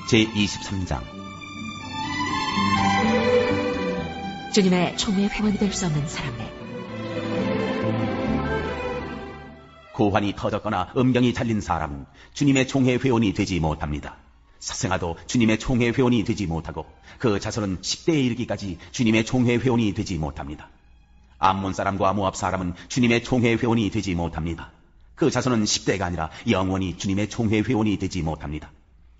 제23장. 주님의 총회의 회원이 될 수 없는 사람네. 고환이 터졌거나 음경이 잘린 사람은 주님의 총회 회원이 되지 못합니다. 사생아도 주님의 총회 회원이 되지 못하고 그 자손은 10대에 이르기까지 주님의 총회 회원이 되지 못합니다. 암몬 사람과 모압 사람은 주님의 총회 회원이 되지 못합니다. 그 자손은 10대가 아니라 영원히 주님의 총회 회원이 되지 못합니다.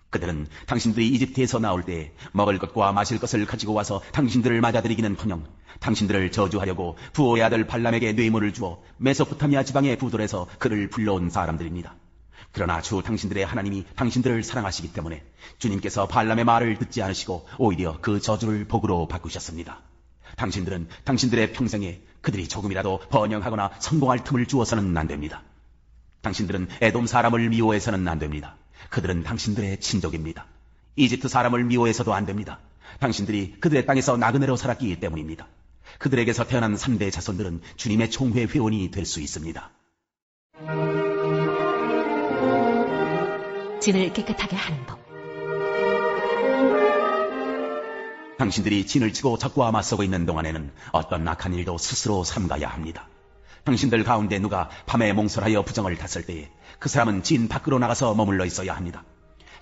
그들은 당신들이 이집트에서 나올 때 먹을 것과 마실 것을 가지고 와서 당신들을 맞아들이기는커녕 당신들을 저주하려고 부오의 아들 발람에게 뇌물을 주어 메소포타미아 지방의 부돌에서 그를 불러온 사람들입니다. 그러나 주 당신들의 하나님이 당신들을 사랑하시기 때문에 주님께서 발람의 말을 듣지 않으시고 오히려 그 저주를 복으로 바꾸셨습니다. 당신들은 당신들의 평생에 그들이 조금이라도 번영하거나 성공할 틈을 주어서는 안 됩니다. 당신들은 에돔 사람을 미워해서는 안 됩니다. 그들은 당신들의 친족입니다. 이집트 사람을 미워해서도 안 됩니다. 당신들이 그들의 땅에서 나그네로 살았기 때문입니다. 그들에게서 태어난 3대 자손들은 주님의 총회 회원이 될 수 있습니다. 진을 깨끗하게 하는 법. 당신들이 진을 치고 적과 맞서고 있는 동안에는 어떤 악한 일도 스스로 삼가야 합니다. 당신들 가운데 누가 밤에 몽설하여 부정을 탔을 때에 그 사람은 진 밖으로 나가서 머물러 있어야 합니다.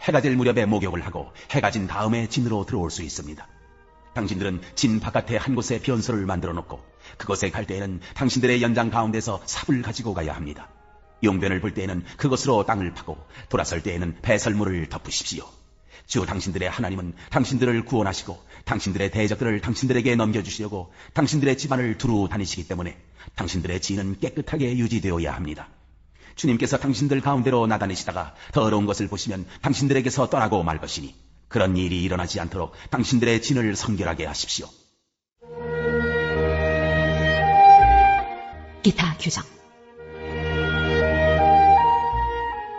해가 질 무렵에 목욕을 하고 해가 진 다음에 진으로 들어올 수 있습니다. 당신들은 진 바깥에 한 곳에 변소를 만들어 놓고 그곳에 갈 때에는 당신들의 연장 가운데서 삽을 가지고 가야 합니다. 용변을 볼 때에는 그것으로 땅을 파고 돌아설 때에는 배설물을 덮으십시오. 주 당신들의 하나님은 당신들을 구원하시고 당신들의 대적들을 당신들에게 넘겨주시려고 당신들의 집안을 두루 다니시기 때문에 당신들의 지는 깨끗하게 유지되어야 합니다. 주님께서 당신들 가운데로 나다니시다가 더러운 것을 보시면 당신들에게서 떠나고 말 것이니 그런 일이 일어나지 않도록 당신들의 진을 성결하게 하십시오. 기타 규정.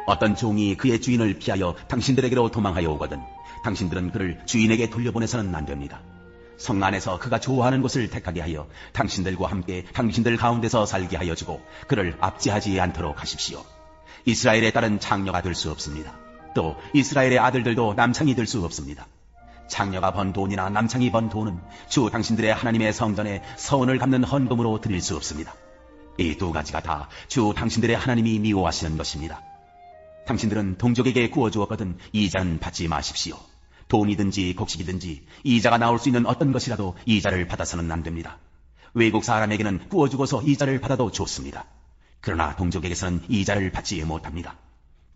어떤 종이 그의 주인을 피하여 당신들에게로 도망하여 오거든 당신들은 그를 주인에게 돌려보내서는 안 됩니다. 성 안에서 그가 좋아하는 곳을 택하게 하여 당신들과 함께 당신들 가운데서 살게 하여 주고 그를 압제하지 않도록 하십시오. 이스라엘의 딸은 장녀가 될 수 없습니다. 또 이스라엘의 아들들도 남창이 될 수 없습니다. 장녀가 번 돈이나 남창이 번 돈은 주 당신들의 하나님의 성전에 서원을 갚는 헌금으로 드릴 수 없습니다. 이 두 가지가 다 주 당신들의 하나님이 미워하시는 것입니다. 당신들은 동족에게 구워주었거든 이자는 받지 마십시오. 돈이든지 곡식이든지 이자가 나올 수 있는 어떤 것이라도 이자를 받아서는 안 됩니다. 외국 사람에게는 구워주고서 이자를 받아도 좋습니다. 그러나 동족에게서는 이자를 받지 못합니다.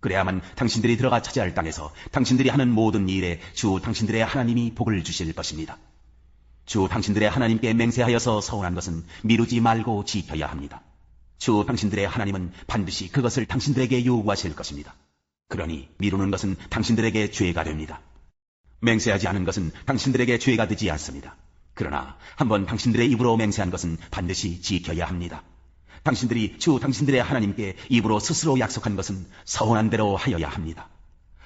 그래야만 당신들이 들어가 차지할 땅에서 당신들이 하는 모든 일에 주 당신들의 하나님이 복을 주실 것입니다. 주 당신들의 하나님께 맹세하여서 서운한 것은 미루지 말고 지켜야 합니다. 주 당신들의 하나님은 반드시 그것을 당신들에게 요구하실 것입니다. 그러니 미루는 것은 당신들에게 죄가 됩니다. 맹세하지 않은 것은 당신들에게 죄가 되지 않습니다. 그러나 한번 당신들의 입으로 맹세한 것은 반드시 지켜야 합니다. 당신들이 주 당신들의 하나님께 입으로 스스로 약속한 것은 서운한 대로 하여야 합니다.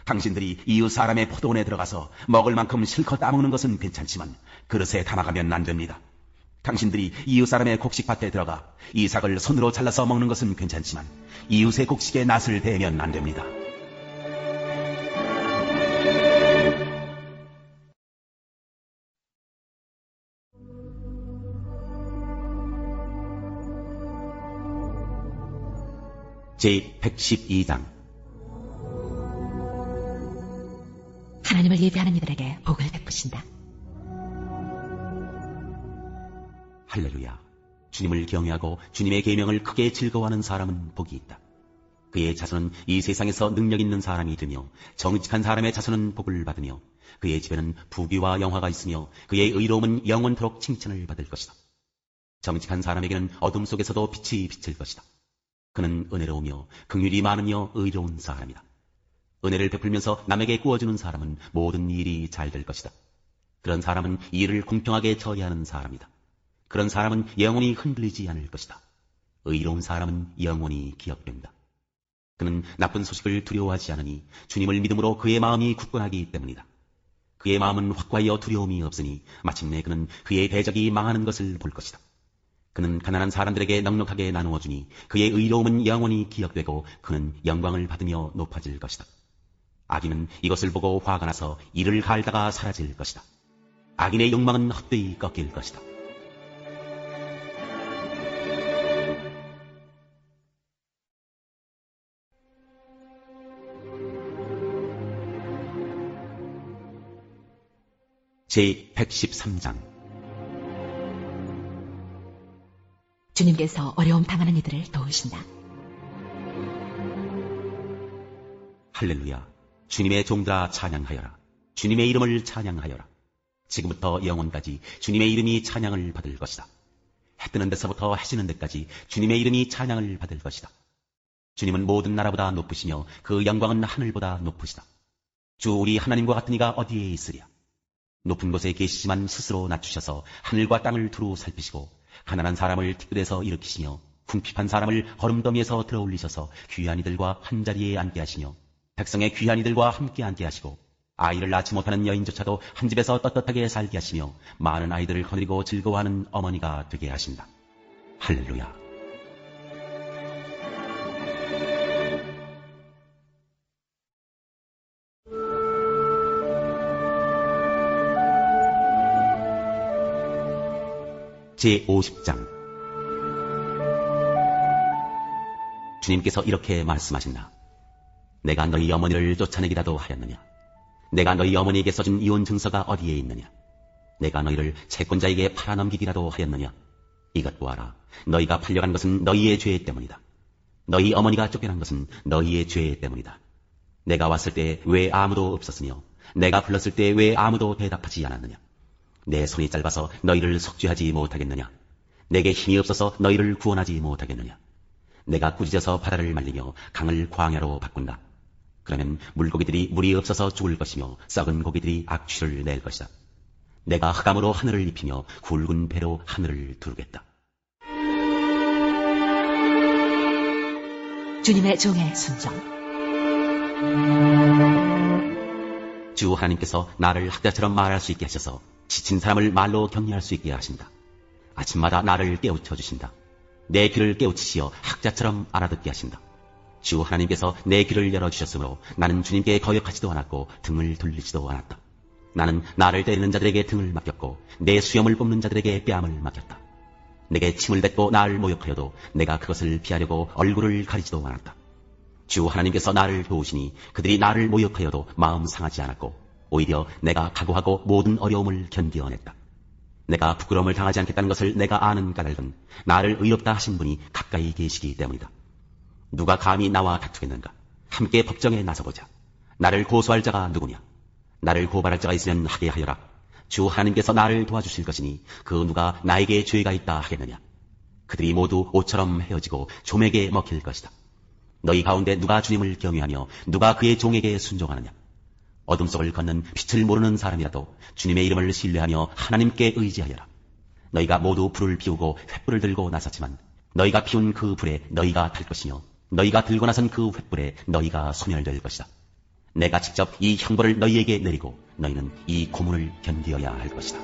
당신들이 이웃 사람의 포도원에 들어가서 먹을 만큼 실컷 따먹는 것은 괜찮지만 그릇에 담아가면 안 됩니다. 당신들이 이웃 사람의 곡식밭에 들어가 이삭을 손으로 잘라서 먹는 것은 괜찮지만 이웃의 곡식에 낫을 대면 안 됩니다. 제112장. 하나님을 예배하는 이들에게 복을 베푸신다. 할렐루야. 주님을 경외하고 주님의 계명을 크게 즐거워하는 사람은 복이 있다. 그의 자손은 이 세상에서 능력 있는 사람이 되며 정직한 사람의 자손은 복을 받으며 그의 집에는 부귀와 영화가 있으며 그의 의로움은 영원토록 칭찬을 받을 것이다. 정직한 사람에게는 어둠 속에서도 빛이 비칠 것이다. 그는 은혜로우며 긍휼이 많으며 의로운 사람이다. 은혜를 베풀면서 남에게 구워주는 사람은 모든 일이 잘 될 것이다. 그런 사람은 일을 공평하게 처리하는 사람이다. 그런 사람은 영원히 흔들리지 않을 것이다. 의로운 사람은 영원히 기억된다. 그는 나쁜 소식을 두려워하지 않으니 주님을 믿음으로 그의 마음이 굳건하기 때문이다. 그의 마음은 확고하여 두려움이 없으니 마침내 그는 그의 대적이 망하는 것을 볼 것이다. 그는 가난한 사람들에게 넉넉하게 나누어 주니 그의 의로움은 영원히 기억되고 그는 영광을 받으며 높아질 것이다. 악인은 이것을 보고 화가 나서 이를 갈다가 사라질 것이다. 악인의 욕망은 헛되이 꺾일 것이다. 제113장. 주님께서 어려움 당하는 이들을 도우신다. 할렐루야. 주님의 종들아 찬양하여라. 주님의 이름을 찬양하여라. 지금부터 영원까지 주님의 이름이 찬양을 받을 것이다. 해 뜨는 데서부터 해 지는 데까지 주님의 이름이 찬양을 받을 것이다. 주님은 모든 나라보다 높으시며 그 영광은 하늘보다 높으시다. 주 우리 하나님과 같은 이가 어디에 있으랴. 높은 곳에 계시지만 스스로 낮추셔서 하늘과 땅을 두루 살피시고 가난한 사람을 티끌에서 일으키시며 궁핍한 사람을 거름더미에서 들어올리셔서 귀한 이들과 한자리에 앉게 하시며 백성의 귀한 이들과 함께 앉게 하시고 아이를 낳지 못하는 여인조차도 한 집에서 떳떳하게 살게 하시며 많은 아이들을 거느리고 즐거워하는 어머니가 되게 하신다. 할렐루야. 제50장. 주님께서 이렇게 말씀하신다. 내가 너희 어머니를 쫓아내기라도 하였느냐? 내가 너희 어머니에게 써준 이혼 증서가 어디에 있느냐? 내가 너희를 채권자에게 팔아넘기기라도 하였느냐? 이것 보아라. 너희가 팔려간 것은 너희의 죄 때문이다. 너희 어머니가 쫓겨난 것은 너희의 죄 때문이다. 내가 왔을 때 왜 아무도 없었으며 내가 불렀을 때 왜 아무도 대답하지 않았느냐? 내 손이 짧아서 너희를 속죄하지 못하겠느냐? 내게 힘이 없어서 너희를 구원하지 못하겠느냐? 내가 꾸짖어서 바다를 말리며 강을 광야로 바꾼다. 그러면 물고기들이 물이 없어서 죽을 것이며 썩은 고기들이 악취를 낼 것이다. 내가 흑암으로 하늘을 입히며 굵은 배로 하늘을 두르겠다. 주님의 종의 순종. 주 하나님께서 나를 학자처럼 말할 수 있게 하셔서 지친 사람을 말로 격려할 수 있게 하신다. 아침마다 나를 깨우쳐 주신다. 내 귀를 깨우치시어 학자처럼 알아듣게 하신다. 주 하나님께서 내 귀를 열어주셨으므로 나는 주님께 거역하지도 않았고 등을 돌리지도 않았다. 나는 나를 때리는 자들에게 등을 맡겼고 내 수염을 뽑는 자들에게 뺨을 맡겼다. 내게 침을 뱉고 나를 모욕하여도 내가 그것을 피하려고 얼굴을 가리지도 않았다. 주 하나님께서 나를 도우시니 그들이 나를 모욕하여도 마음 상하지 않았고 오히려 내가 각오하고 모든 어려움을 견디어냈다. 내가 부끄러움을 당하지 않겠다는 것을 내가 아는 까닭은 나를 의롭다 하신 분이 가까이 계시기 때문이다. 누가 감히 나와 다투겠는가? 함께 법정에 나서보자. 나를 고소할 자가 누구냐? 나를 고발할 자가 있으면 하게 하여라. 주 하나님께서 나를 도와주실 것이니 그 누가 나에게 죄가 있다 하겠느냐? 그들이 모두 옷처럼 헤어지고 좀에게 먹힐 것이다. 너희 가운데 누가 주님을 경외하며 누가 그의 종에게 순종하느냐? 어둠 속을 걷는 빛을 모르는 사람이라도 주님의 이름을 신뢰하며 하나님께 의지하여라. 너희가 모두 불을 피우고 횃불을 들고 나섰지만 너희가 피운 그 불에 너희가 탈 것이며 너희가 들고 나선 그 횃불에 너희가 소멸될 것이다. 내가 직접 이 형벌을 너희에게 내리고 너희는 이 고문을 견디어야 할 것이다.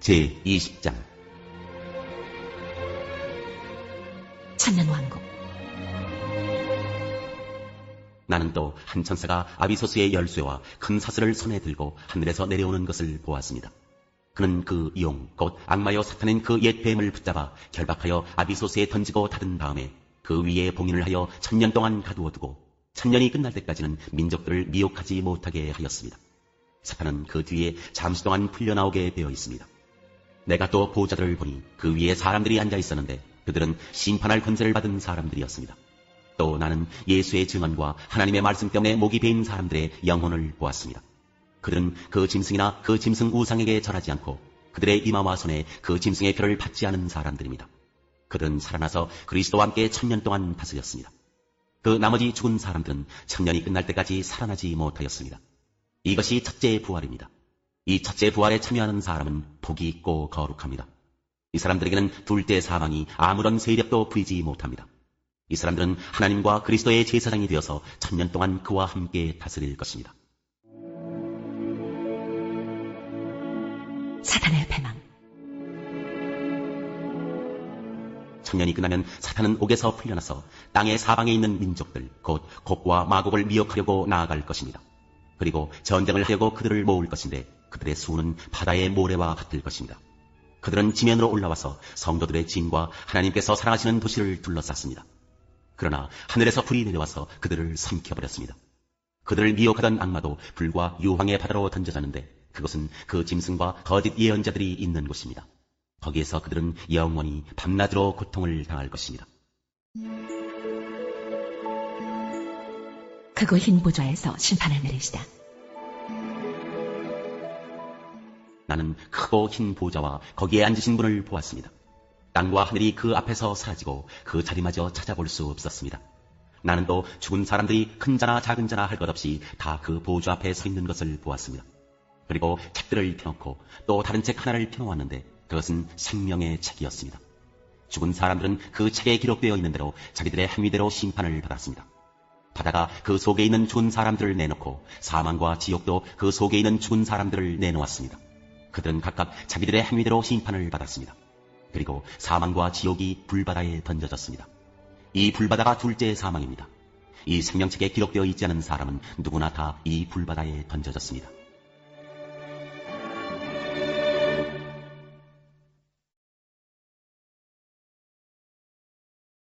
제20장. 천년왕국. 나는 또 한 천사가 아비소스의 열쇠와 큰 사슬을 손에 들고 하늘에서 내려오는 것을 보았습니다. 그는 그 용, 곧 악마여 사탄인 그 옛 뱀을 붙잡아 결박하여 아비소스에 던지고 닫은 다음에 그 위에 봉인을 하여 1000년 동안 가두어 두고 1000년이 끝날 때까지는 민족들을 미혹하지 못하게 하였습니다. 사탄은 그 뒤에 잠시 동안 풀려나오게 되어 있습니다. 내가 또 보호자들을 보니 그 위에 사람들이 앉아 있었는데 그들은 심판할 권세를 받은 사람들이었습니다. 또 나는 예수의 증언과 하나님의 말씀 때문에 목이 베인 사람들의 영혼을 보았습니다. 그들은 그 짐승이나 그 짐승 우상에게 절하지 않고 그들의 이마와 손에 그 짐승의 표를 받지 않은 사람들입니다. 그들은 살아나서 그리스도와 함께 1000년 동안 다스렸습니다. 그 나머지 죽은 사람들은 1000년이 끝날 때까지 살아나지 못하였습니다. 이것이 첫째 부활입니다. 이 첫째 부활에 참여하는 사람은 복이 있고 거룩합니다. 이 사람들에게는 둘째 사망이 아무런 세력도 부이지 못합니다. 이 사람들은 하나님과 그리스도의 제사장이 되어서 1000년 동안 그와 함께 다스릴 것입니다. 사탄의 패망. 상년이 끝나면 사탄은 옥에서 풀려나서 땅의 사방에 있는 민족들, 곧 곡과 마곡을 미혹하려고 나아갈 것입니다. 그리고 전쟁을 하려고 그들을 모을 것인데 그들의 수는 바다의 모래와 같을 것입니다. 그들은 지면으로 올라와서 성도들의 진과 하나님께서 사랑하시는 도시를 둘러쌌습니다. 그러나 하늘에서 불이 내려와서 그들을 삼켜버렸습니다. 그들을 미혹하던 악마도 불과 유황의 바다로 던져졌는데 그것은 그 짐승과 거짓 예언자들이 있는 곳입니다. 거기에서 그들은 영원히 밤낮으로 고통을 당할 것입니다. 크고 흰 보좌에서 심판을 내리시다. 나는 크고 흰 보좌와 거기에 앉으신 분을 보았습니다. 땅과 하늘이 그 앞에서 사라지고 그 자리마저 찾아볼 수 없었습니다. 나는 또 죽은 사람들이 큰 자나 작은 자나 할 것 없이 다 그 보좌 앞에 서 있는 것을 보았습니다. 그리고 책들을 펴놓고 또 다른 책 하나를 펴놓았는데 그것은 생명의 책이었습니다. 죽은 사람들은 그 책에 기록되어 있는 대로 자기들의 행위대로 심판을 받았습니다. 바다가 그 속에 있는 죽은 사람들을 내놓고 사망과 지옥도 그 속에 있는 죽은 사람들을 내놓았습니다. 그들은 각각 자기들의 행위대로 심판을 받았습니다. 그리고 사망과 지옥이 불바다에 던져졌습니다. 이 불바다가 둘째 사망입니다. 이 생명책에 기록되어 있지 않은 사람은 누구나 다 이 불바다에 던져졌습니다.